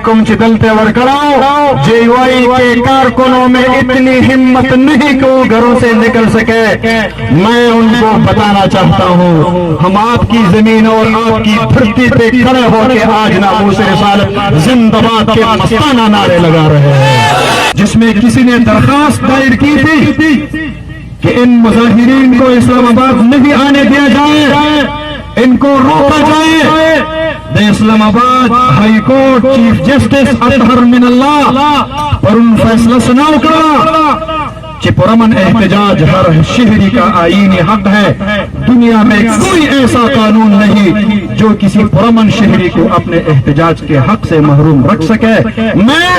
हुक्म च दलते वर कराओ। जेवाई के कारकुनों में इतनी हिम्मत नहीं कि वो घरों से निकल सके। मैं उनको बताना चाहता हूँ, हम आपकी जमीन और आपकी धरती पे खड़े होकर आज नामूस रिसालत जिंदाबाद के मस्ताना नारे लगा रहे हैं, जिसमें किसी ने दरखास्त दायर की थी कि इन मुजाहिरीन को इस्लामाबाद नहीं आने दिया जाए, इनको रोका जाए। Islamabad high court chief justice Athar Minallah पर उन फैसला सुनाओ करा कि पुरमन एहतजाज हर शहरी का आईनी हक है। दुनिया में कोई ऐसा कानून नहीं जो किसी पुरमन शहरी को अपने एहतजाज के हक से महरूम रख सके। मैं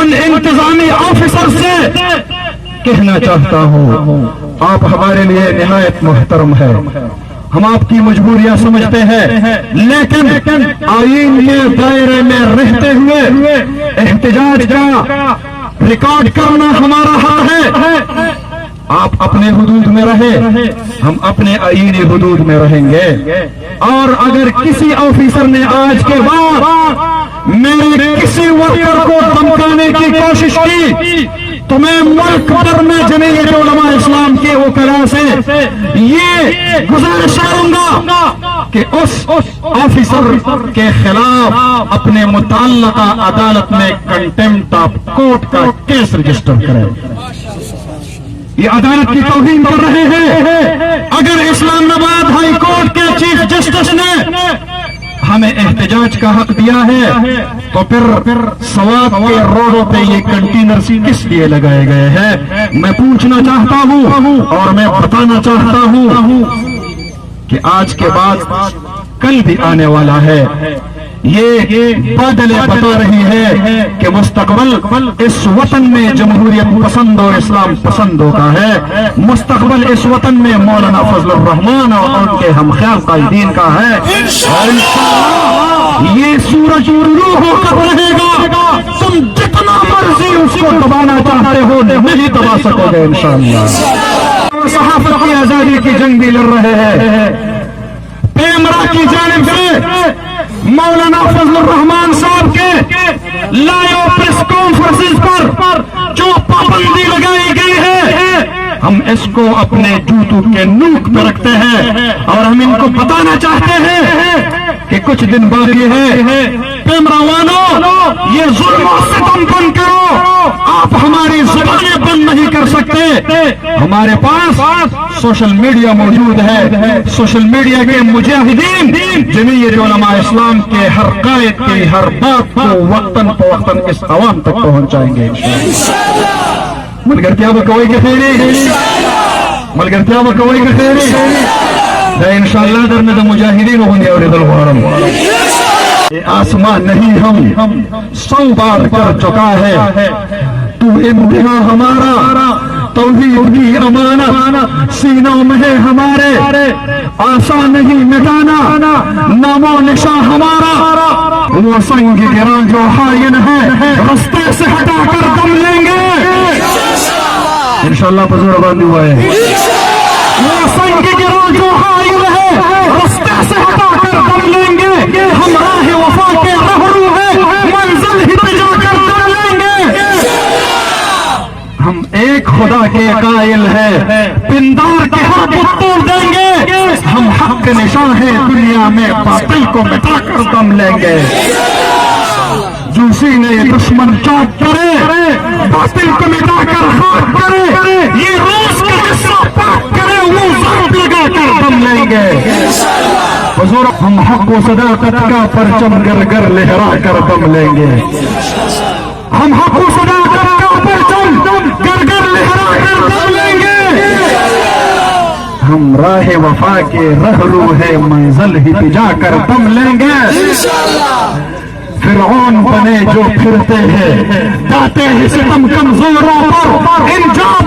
उन इंतजामी ऑफिसर से कहना चाहता हूँ, आप हमारे लिए निहायत मोहतरम है, हम आपकी मजबूरियां समझते हैं, लेकिन आईन के दायरे में रहते हुए एहतजाज का रिकॉर्ड करना हमारा हक है। आप अपने हुदूद में रहे, हम अपने आईनी हुदूद में रहेंगे। और अगर किसी ऑफिसर ने आज के बाद मेरे किसी वर्कर को धमकाने की कोशिश की तो मैं मुल्क भर में जमीयत उलमा इस्लाम के वकला से ये गुजारिश करूंगा कि उस ऑफिसर के खिलाफ अपने मुतल्लका अदालत में कंटेम्प्ट ऑफ कोर्ट का केस रजिस्टर करें। ये अदालत की तौहीन कर रहे हैं। अगर इस्लामाबाद हाई कोर्ट के चीफ जस्टिस ने हमें एहतजाज का हक दिया है तो फिर सवात के रोडों पे ये कंटेनर किस लिए लगाए गए हैं? मैं पूछना चाहता हूँ और मैं बताना चाहता हूँ कि आज के बाद कल भी आने वाला है। ये बादलें बता रही है कि मुस्तकबल इस वतन में जमहूरियत पसंद और इस्लाम पसंदों का है। मुस्तकबल इस वतन में मौलाना फजलुर रहमान और उनके हमख्याल कायदीन का है। और ये सूरज तुलू होकर रहेगा, तुम जितना मर्जी उसको दबाना चाहते हो नहीं दबा सकोगे इंशाअल्लाह। सहाफत की आजादी की जंग भी लड़ रहे हैं। पेमरा की जानिब से मौलाना फजलुर रहमान साहब के लाइव प्रेस कॉन्फ्रेंसेस पर जो पाबंदी लगाई गई है, हम इसको अपने जूतों के नूक पर रखते हैं और हम इनको बताना चाहते हैं कि कुछ दिन बाकी है। पेमरावानों, ये जुल्म से तुम बंद करो। आप हमारी जुबानें बंद नहीं कर सकते। हमारे पास सोशल मीडिया मौजूद है। सोशल मीडिया के मुजाहिदीन जमीयत उलमा इस्लाम के हर कायद की हर बात को वक्तन फवक्तन इस अवाम तक पहुंचाएंगे इंशाअल्लाह। मलगरतिया बकवई के खैरी, मलगरतिया बकवई के खैरी इंशाअल्लाह दरने द मुजाहिदीन होंगे और इधर वारम ये आसमान नहीं हम 100 बार कर चुका है। तू इम्तिहान हमारा, तौहीद की अमानत सीनों में है हमारे, आसान नहीं मिटाना नामो निशा हमारा। वो संग गिरा जो हायन है रास्ते से हटाकर दम लेंगे इंशाअल्लाह। बुजुर्ग हुआ है वो संग गिरा जो हायन है रास्ते से हटाकर दम लेंगे। हम राह वफा के रहरू है, मंजिल ही पे जाकर दम लेंगे। हम एक खुदा के कायल है, पिंदार के हाथ तोड़ देंगे। हम हक के निशान है दुनिया में, बातिल को मिटाकर दम लेंगे। जो सीने दुश्मन चौक करे, बातिल को मिटाकर खाक करे, ये रोज का हिस्सा पाक करे, वो जरूर लगाकर दम लेंगे। बुजुर्ग, हम हक व सदाकत का परचम गर गर लहरा कर दम लेंगे। हम हक व सदाकत का परचम गर गर लहरा कर दम लेंगे। हम राह वफा के रहरू है, मंजिल ही पे जाकर दम लेंगे। फिरौन बने जो फिरते हैं, गाते हैं सितम कमजोरों पर, इंजाम